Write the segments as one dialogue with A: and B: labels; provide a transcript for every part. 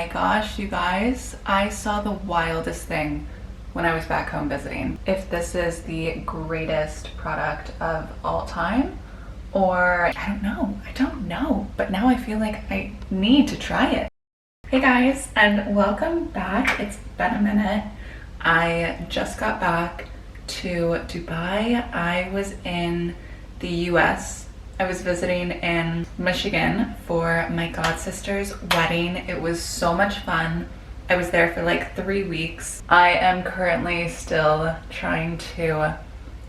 A: my gosh, you guys, I saw the wildest thing when I was back home visiting. If this is the greatest product of all time, or I don't know, but now I feel like I need to try it. Hey guys, and welcome back. It's been a minute. I just got back to Dubai. I was in the US. I was visiting in Michigan for my god sister's wedding. It was so much fun. I was there for like 3 weeks. I am currently still trying to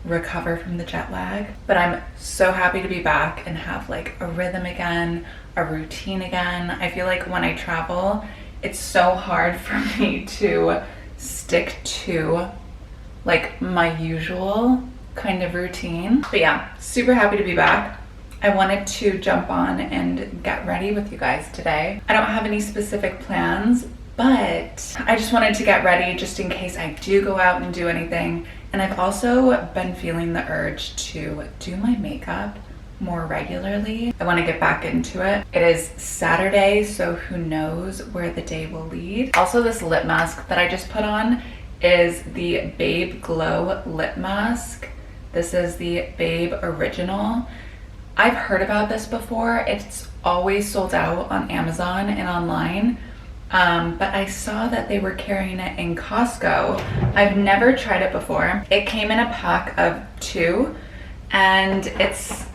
A: recover from the jet lag, but I'm so happy to be back and have like a rhythm again, a routine again. I feel like when I travel, it's so hard for me to stick to like my usual kind of routine. But yeah, super happy to be back. I wanted to jump on and get ready with you guys today. I don't have any specific plans, but I just wanted to get ready just in case I do go out and do anything. And I've also been feeling the urge to do my makeup more regularly. I want to get back into it. It is Saturday, so who knows where the day will lead. Also, this lip mask that I just put on is the Babe Glow lip mask. This is the Babe Original. I've heard about this before. It's always sold out on Amazon and online, but I saw that they were carrying it in Costco. I've never tried it before. It came in a pack of 2, and it's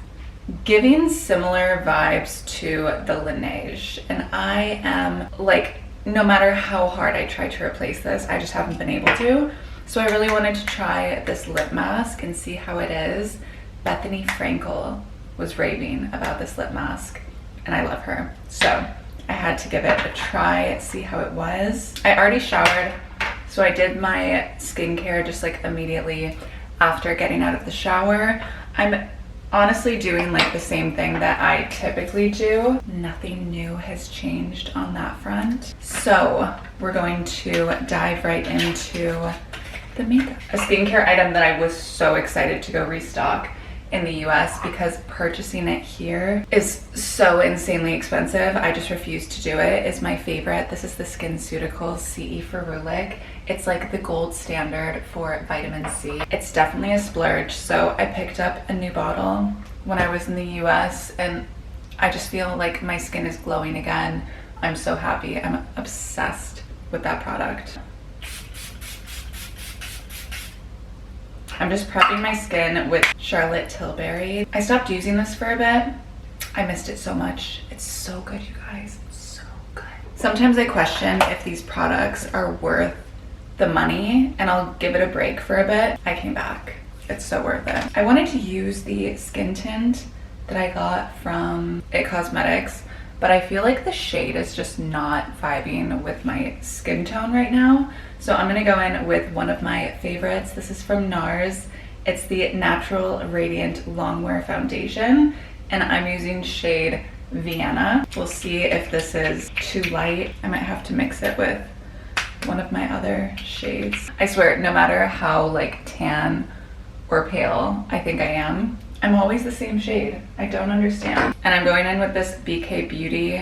A: giving similar vibes to the Laneige, and I am like, no matter how hard I try to replace this, I just haven't been able to. So I really wanted to try this lip mask and see how it is. Bethany Frankel was raving about this lip mask, and I love her, so I had to give it a try, see how it was. I already showered, so I did my skincare just like immediately after getting out of the shower. I'm honestly doing like the same thing that I typically do. Nothing new has changed on that front, so we're going to dive right into the makeup. A skincare item that I was so excited to go restock in the US because purchasing it here is so insanely expensive. I just refuse to do it. Is my favorite. This is the SkinCeuticals C E Ferulic. It's like the gold standard for vitamin C. It's definitely a splurge, so I picked up a new bottle when I was in the US, and I just feel like my skin is glowing again. I'm so happy. I'm obsessed with that product. I'm just prepping my skin with Charlotte Tilbury. I stopped using this for a bit. I missed it so much. It's so good, you guys. It's so good. Sometimes I question if these products are worth the money, and I'll give it a break for a bit. I came back. It's so worth it. I wanted to use the skin tint that I got from It Cosmetics, but I feel like the shade is just not vibing with my skin tone right now. So I'm gonna go in with one of my favorites. This is from NARS. It's the Natural Radiant Longwear Foundation, and I'm using shade Vienna. We'll see if this is too light. I might have to mix it with one of my other shades. I swear, no matter how like tan or pale I think I am, I'm always the same shade. I don't understand. And I'm going in with this BK Beauty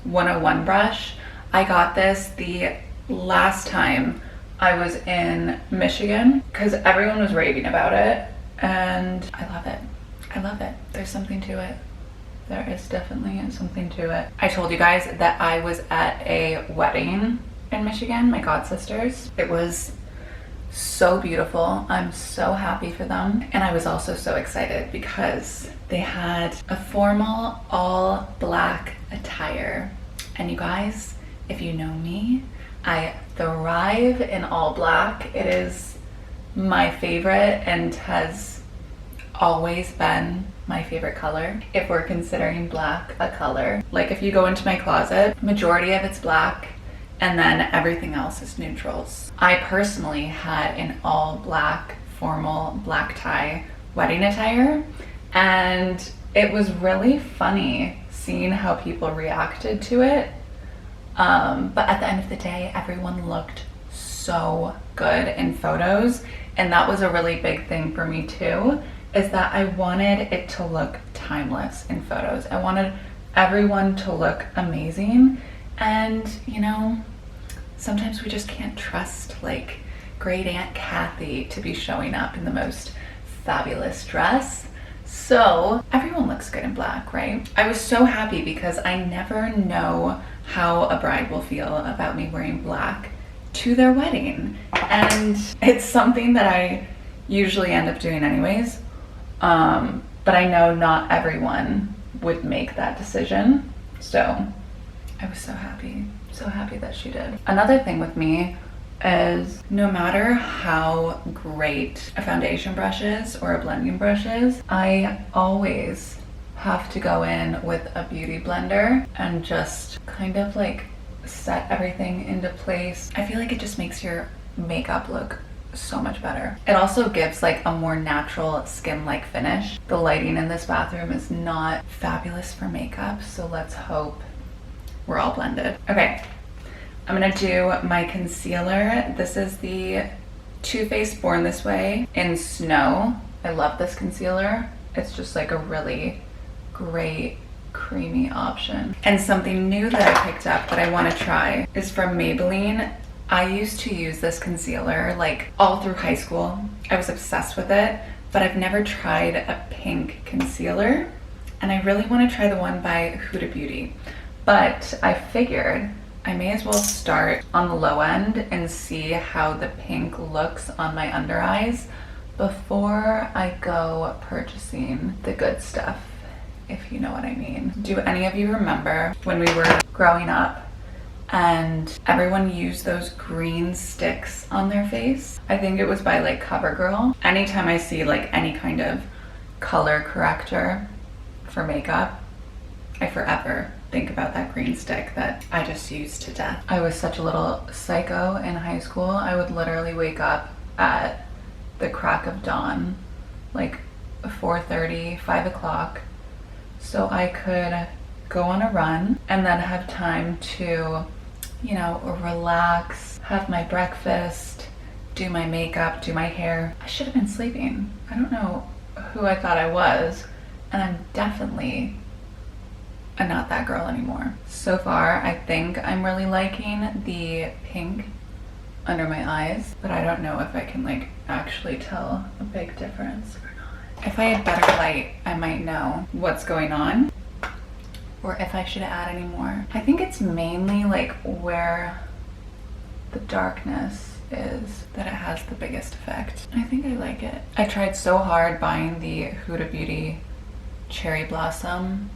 A: 101 brush. I got this the last time I was in Michigan because everyone was raving about it, and I love it. I love it. There's something to it. There is definitely something to it. I told you guys that I was at a wedding in Michigan, my god sister's. It was so beautiful. I'm so happy for them. And I was also so excited because they had a formal all black attire. And you guys, if you know me, I thrive in all black. It is my favorite and has always been my favorite color. If we're considering black a color, like if you go into my closet, majority of it's black, and then everything else is neutrals. I personally had an all black formal black tie wedding attire, and it was really funny seeing how people reacted to it. But at the end of the day, everyone looked so good in photos, and that was a really big thing for me too, is that I wanted it to look timeless in photos. I wanted everyone to look amazing, And you know, sometimes we just can't trust like great Aunt Kathy to be showing up in the most fabulous dress. So everyone looks good in black, right? I was so happy because I never know how a bride will feel about me wearing black to their wedding. And it's something that I usually end up doing anyways. But I know not everyone would make that decision. So I was so happy that she did. Another thing with me is no matter how great a foundation brush is or a blending brush is, I always have to go in with a beauty blender and just kind of like set everything into place. I feel like it just makes your makeup look so much better. It also gives like a more natural skin-like finish. The lighting in this bathroom is not fabulous for makeup, so let's hope we're all blended. Okay, I'm gonna do my concealer. This is the Too Faced Born This Way in Snow. I love this concealer. It's just like a really great creamy option. And something new that I picked up that I want to try is from Maybelline. I used to use this concealer like all through high school. I was obsessed with it, but I've never tried a pink concealer, and I really want to try the one by Huda Beauty. But I figured I may as well start on the low end and see how the pink looks on my under eyes before I go purchasing the good stuff, if you know what I mean. Do any of you remember when we were growing up and everyone used those green sticks on their face? I think it was by like CoverGirl. Anytime I see like any kind of color corrector for makeup, I forever think about that green stick that I just used to death. I was such a little psycho in high school. I would literally wake up at the crack of dawn, like 4:30, 5 o'clock, so I could go on a run and then have time to, you know, relax, have my breakfast, do my makeup, do my hair. I should have been sleeping. I don't know who I thought I was, and I'm definitely not that girl anymore. So far, I think I'm really liking the pink under my eyes, but I don't know if I can like actually tell a big difference or not. If I had better light, I might know what's going on, or if I should add any more. I think it's mainly like where the darkness is that it has the biggest effect. I think I like it. I tried so hard buying the Huda Beauty Cherry Blossom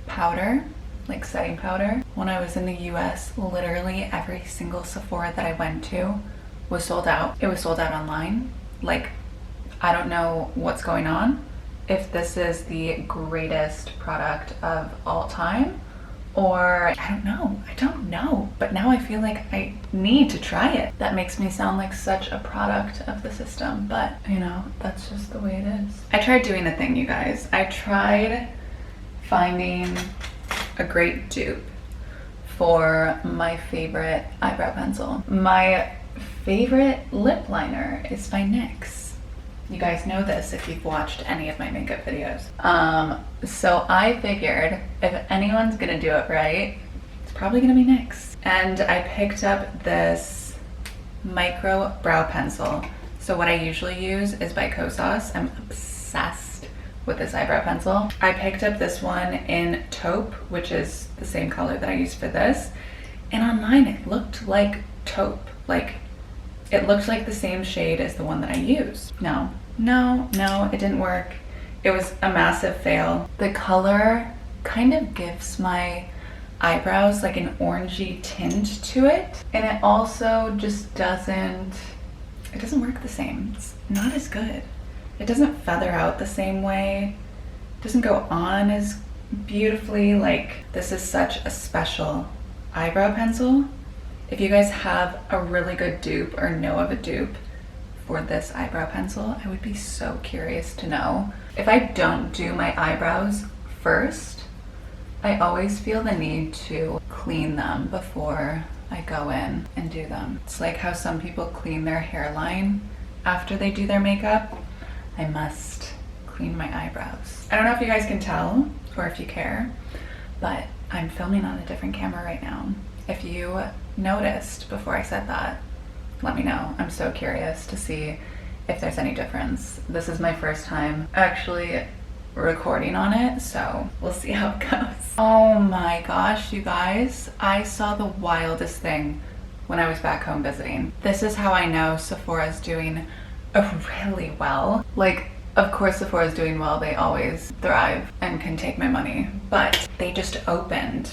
A: powder, like setting powder. When I was in the US, literally every single Sephora that I went to was sold out. It was sold out online. Like, I don't know what's going on, if this is the greatest product of all time, or I don't know, but now I feel like I need to try it. That makes me sound like such a product of the system, but you know, that's just the way it is. I tried doing a thing, you guys. I tried finding a great dupe for my favorite eyebrow pencil. My favorite lip liner is by NYX. You guys know this if you've watched any of my makeup videos. So I figured if anyone's gonna do it right, it's probably gonna be NYX. And I picked up this micro brow pencil. So what I usually use is by Kosas. I'm obsessed with this eyebrow pencil. I picked up this one in taupe, which is the same color that I used for this. And online it looked like taupe. Like, it looked like the same shade as the one that I used. No, it didn't work. It was a massive fail. The color kind of gives my eyebrows like an orangey tint to it. And it also just doesn't work the same. It's not as good. It doesn't feather out the same way. It doesn't go on as beautifully. Like, this is such a special eyebrow pencil. If you guys have a really good dupe or know of a dupe for this eyebrow pencil, I would be so curious to know. If I don't do my eyebrows first, I always feel the need to clean them before I go in and do them. It's like how some people clean their hairline after they do their makeup. I must clean my eyebrows. I don't know if you guys can tell or if you care, but I'm filming on a different camera right now. If you noticed before I said that, let me know. I'm so curious to see if there's any difference. This is my first time actually recording on it, so we'll see how it goes. Oh my gosh, you guys, I saw the wildest thing when I was back home visiting. This is how I know Sephora's doing really well. Like, of course Sephora's doing well, they always thrive and can take my money, but they just opened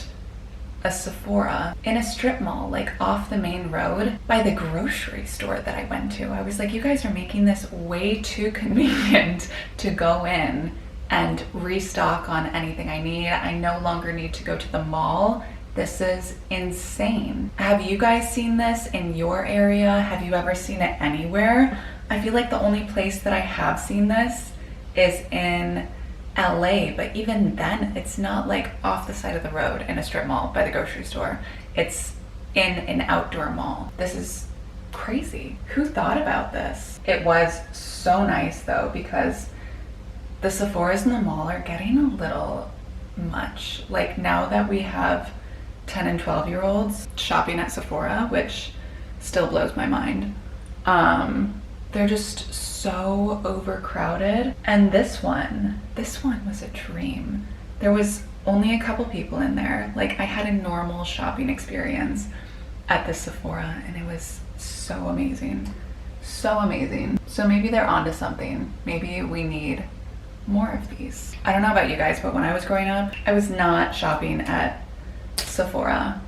A: a Sephora in a strip mall, like off the main road by the grocery store that I went to. I was like, you guys are making this way too convenient to go in and restock on anything I need. I no longer need to go to the mall. This is insane. Have you guys seen this in your area? Have you ever seen it anywhere? I feel like the only place that I have seen this is in LA, but even then it's not like off the side of the road in a strip mall by the grocery store. It's in an outdoor mall. This is crazy. Who thought about this? It was so nice though, because the Sephoras in the mall are getting a little much. Like, now that we have 10 and 12-year-olds shopping at Sephora, which still blows my mind, they're just so overcrowded. And this one was a dream. There was only a couple people in there. Like, I had a normal shopping experience at the Sephora and it was so amazing. So amazing. So maybe they're onto something. Maybe we need more of these. I don't know about you guys, but when I was growing up, I was not shopping at Sephora.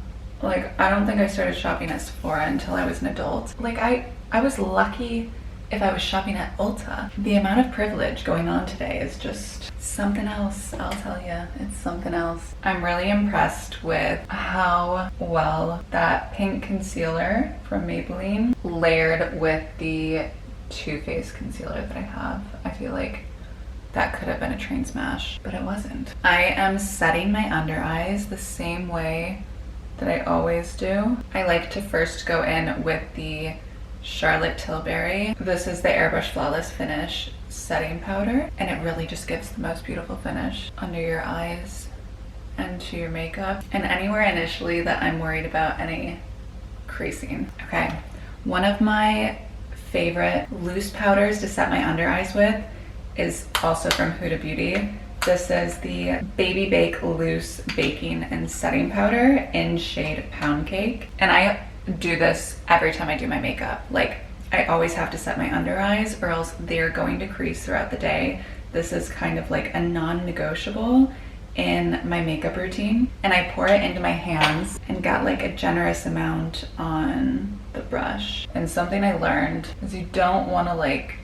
A: Like, I don't think I started shopping at Sephora until I was an adult. Like, I was lucky if I was shopping at Ulta. The amount of privilege going on today is just something else, I'll tell you. It's something else. I'm really impressed with how well that pink concealer from Maybelline layered with the Too Faced concealer that I have. I feel like that could have been a train smash, but it wasn't. I am setting my under eyes the same way that I always do. I like to first go in with the Charlotte Tilbury. This is the Airbrush Flawless Finish setting powder, and it really just gives the most beautiful finish under your eyes and to your makeup, and anywhere initially that I'm worried about any creasing. Okay, one of my favorite loose powders to set my under eyes with is also from Huda Beauty. This is the Baby Bake Loose Baking and Setting Powder in shade Pound Cake. And I do this every time I do my makeup. Like, I always have to set my under eyes or else they're going to crease throughout the day. This is kind of like a non-negotiable in my makeup routine. And I pour it into my hands and got like a generous amount on the brush. And something I learned is you don't want to like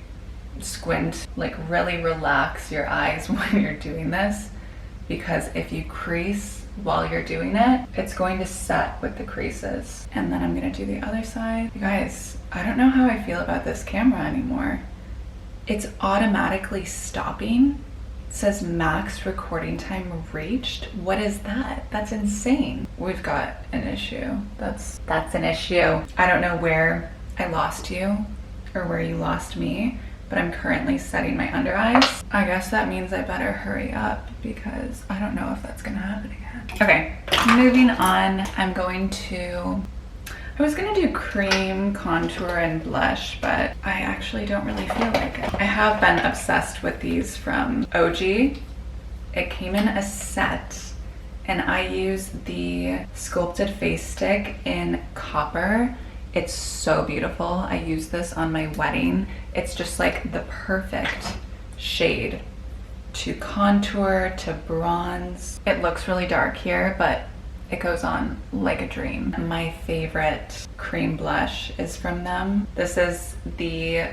A: squint, like really relax your eyes when you're doing this, because if you crease while you're doing it, it's going to set with the creases. And then I'm gonna do the other side. You guys, I don't know how I feel about this camera anymore. It's automatically stopping. It says max recording time reached. What is that? That's insane. We've got an issue. That's an issue. I don't know where I lost you or where you lost me, but I'm currently setting my under eyes. I guess that means I better hurry up because I don't know if that's gonna happen again. Okay, moving on. I was gonna do cream, contour, and blush, but I actually don't really feel like it. I have been obsessed with these from OG. It came in a set, and I use the Sculpted Face Stick in Copper. It's so beautiful. I used this on my wedding. It's just like the perfect shade to contour, to bronze. It looks really dark here, but it goes on like a dream. My favorite cream blush is from them. This is the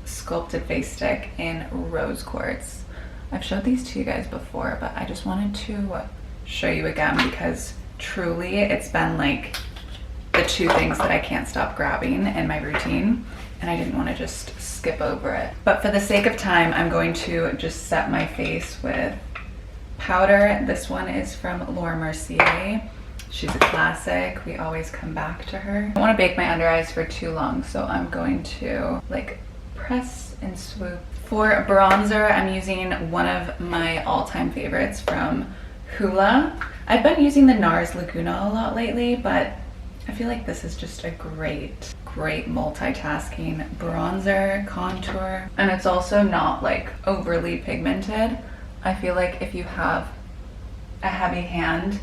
A: Sculpted Face Stick in Rose Quartz. I've showed these to you guys before, but I just wanted to show you again because truly it's been like the two things that I can't stop grabbing in my routine, and I didn't want to just skip over it. But for the sake of time, I'm going to just set my face with powder. This one is from Laura Mercier. She's a classic. We always come back to her. I don't want to bake my under eyes for too long, so I'm going to like press and swoop. For bronzer, I'm using one of my all-time favorites from Huda. I've been using the NARS Laguna a lot lately, but I feel like this is just a great multitasking bronzer, contour, and it's also not like overly pigmented. I feel like if you have a heavy hand,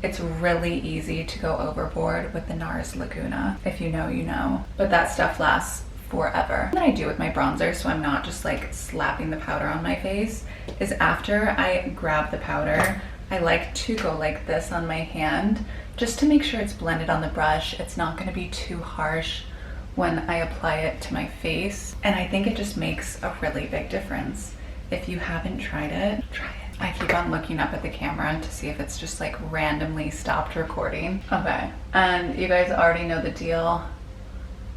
A: it's really easy to go overboard with the NARS Laguna. If you know, you know. But that stuff lasts forever. What I do with my bronzer, so I'm not just like slapping the powder on my face, is after I grab the powder, I like to go like this on my hand just to make sure it's blended on the brush. It's not going to be too harsh when I apply it to my face, and I think it just makes a really big difference. If you haven't tried it, try it. I keep on looking up at the camera to see if it's just like randomly stopped recording. Okay, and you guys already know the deal.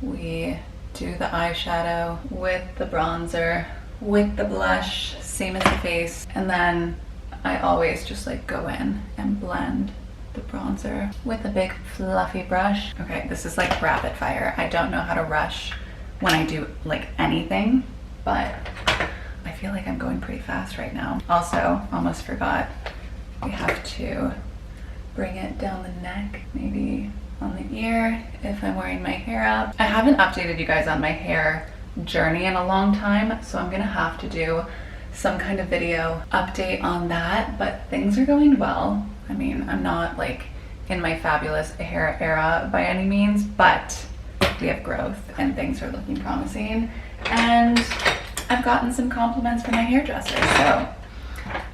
A: We do the eyeshadow with the bronzer, with the blush, same as the face, and then I always just like go in and blend the bronzer with a big fluffy brush. Okay, this is like rapid fire. I don't know how to rush when I do like anything, but I feel like I'm going pretty fast right now. Also, almost forgot, we have to bring it down the neck, maybe on the ear if I'm wearing my hair up. I haven't updated you guys on my hair journey in a long time, so I'm gonna have to do some kind of video update on that, but things are going well. I mean, I'm not like in my fabulous hair era by any means, but we have growth and things are looking promising, and I've gotten some compliments from my hairdresser, so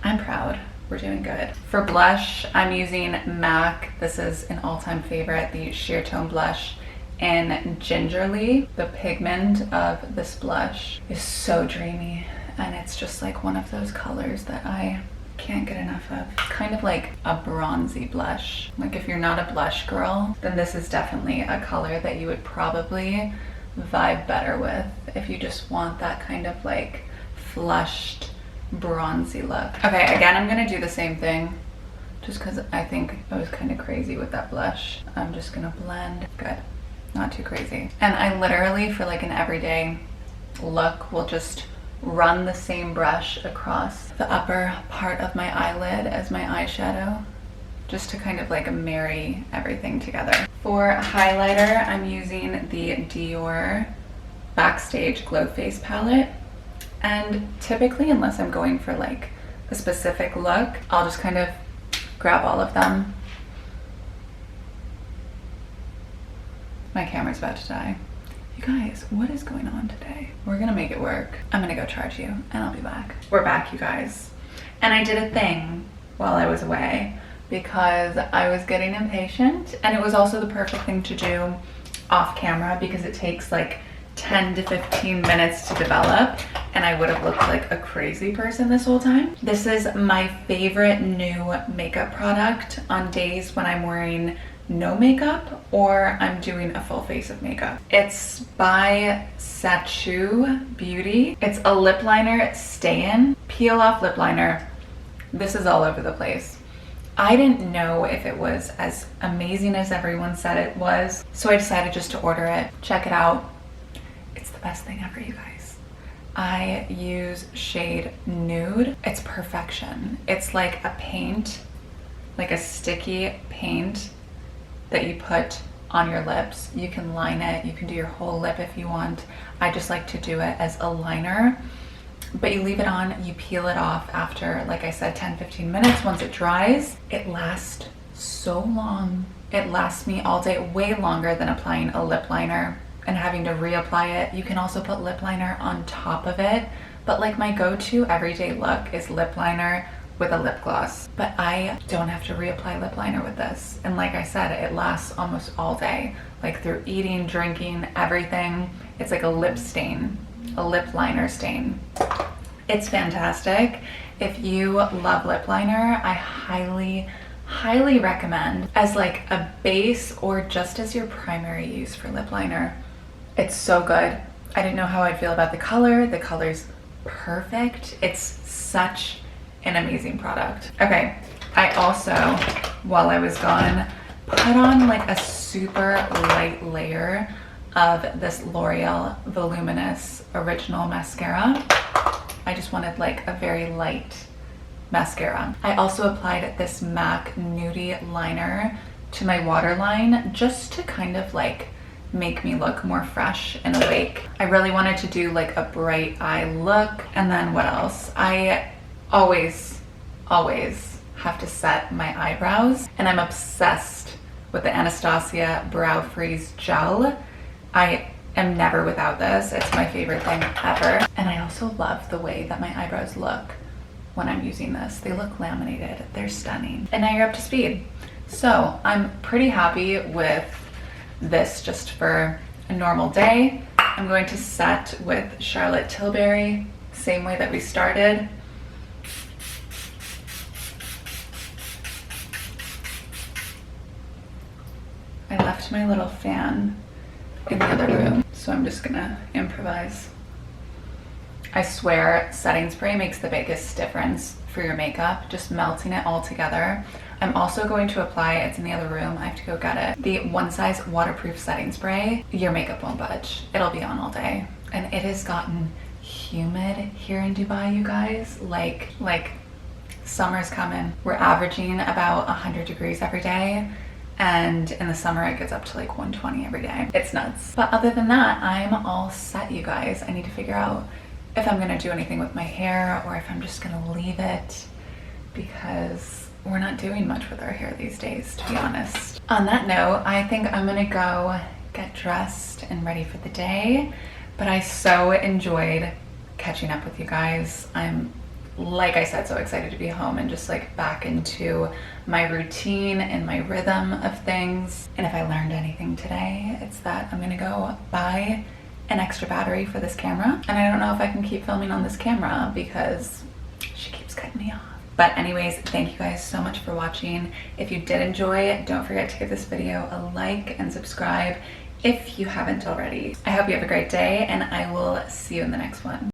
A: I'm proud. We're doing good. For blush, I'm using MAC. This is an all-time favorite, the Sheer Tone Blush in Gingerly. The pigment of this blush is so dreamy, and it's just like one of those colors that I can't get enough of. It's kind of like a bronzy blush. Like if you're not a blush girl, then this is definitely a color that you would probably vibe better with if you just want that kind of like flushed bronzy look. Okay, again, I'm gonna do the same thing just because I think I was kind of crazy with that blush. I'm just gonna blend. Good, not too crazy. And I literally, for like an everyday look, will just run the same brush across the upper part of my eyelid as my eyeshadow, just to kind of like marry everything together. For highlighter, I'm using the Dior Backstage Glow Face palette. And typically, unless I'm going for like a specific look, I'll just kind of grab all of them. My camera's about to die. You guys, what is going on today? We're gonna make it work. I'm gonna go charge you and I'll be back. We're back, you guys. And I did a thing while I was away because I was getting impatient, and it was also the perfect thing to do off camera because it takes like 10 to 15 minutes to develop, and I would have looked like a crazy person this whole time. This is my favorite new makeup product on days when I'm wearing no makeup or I'm doing a full face of makeup. It's by Sachu Beauty. It's a lip liner stay-in, peel off lip liner. This is all over the place. I didn't know if it was as amazing as everyone said it was, so I decided just to order it. Check it out. It's the best thing ever, you guys. I use shade Nude. It's perfection. It's like a paint, like a sticky paint that you put on your lips. You can line it, you can do your whole lip if you want. I just like to do it as a liner, but you leave it on, you peel it off after, like I said, 10-15 minutes. Once it dries, it lasts so long. It lasts me all day, way longer than applying a lip liner and having to reapply it. You can also put lip liner on top of it, but like my go-to everyday look is lip liner with a lip gloss. But I don't have to reapply lip liner with this. And like I said, it lasts almost all day, like through eating, drinking, everything. It's like a lip stain, a lip liner stain. It's fantastic. If you love lip liner, I highly recommend as like a base or just as your primary use for lip liner. It's so good. I didn't know how I'd feel about the color. The color's perfect. It's such an amazing product. Okay, I also, while I was gone, put on like a super light layer of this L'Oreal Voluminous Original Mascara. I just wanted like a very light mascara. I also applied this MAC Nudie liner to my waterline just to kind of like make me look more fresh and awake. I really wanted to do like a bright eye look. And then what else? I always have to set my eyebrows, and I'm obsessed with the Anastasia Brow Freeze Gel. I am never without this. It's my favorite thing ever. And I also love the way that my eyebrows look when I'm using this. They look laminated. They're stunning. And now you're up to speed. So I'm pretty happy with this just for a normal day. I'm going to set with Charlotte Tilbury, same way that we started. I left my little fan in the other room, so I'm just gonna improvise. I swear setting spray makes the biggest difference for your makeup, just melting it all together. I'm also going to apply, it's in the other room, I have to go get it, the One Size waterproof setting spray. Your makeup won't budge. It'll be on all day. And it has gotten humid here in Dubai, you guys. Like summer's coming. We're averaging about 100 degrees every day. And in the summer it gets up to like 120 every day. It's nuts. But other than that, I'm all set, you guys. I need to figure out if I'm gonna do anything with my hair or if I'm just gonna leave it, because we're not doing much with our hair these days, to be honest. On that note, I think I'm gonna go get dressed and ready for the day. But I so enjoyed catching up with you guys. I'm, like I said, so excited to be home and just like back into my routine and my rhythm of things. And if I learned anything today, it's that I'm gonna go buy an extra battery for this camera. And I don't know if I can keep filming on this camera because she keeps cutting me off. But anyways, thank you guys so much for watching. If you did enjoy, don't forget to give this video a like and subscribe if you haven't already. I hope you have a great day, and I will see you in the next one.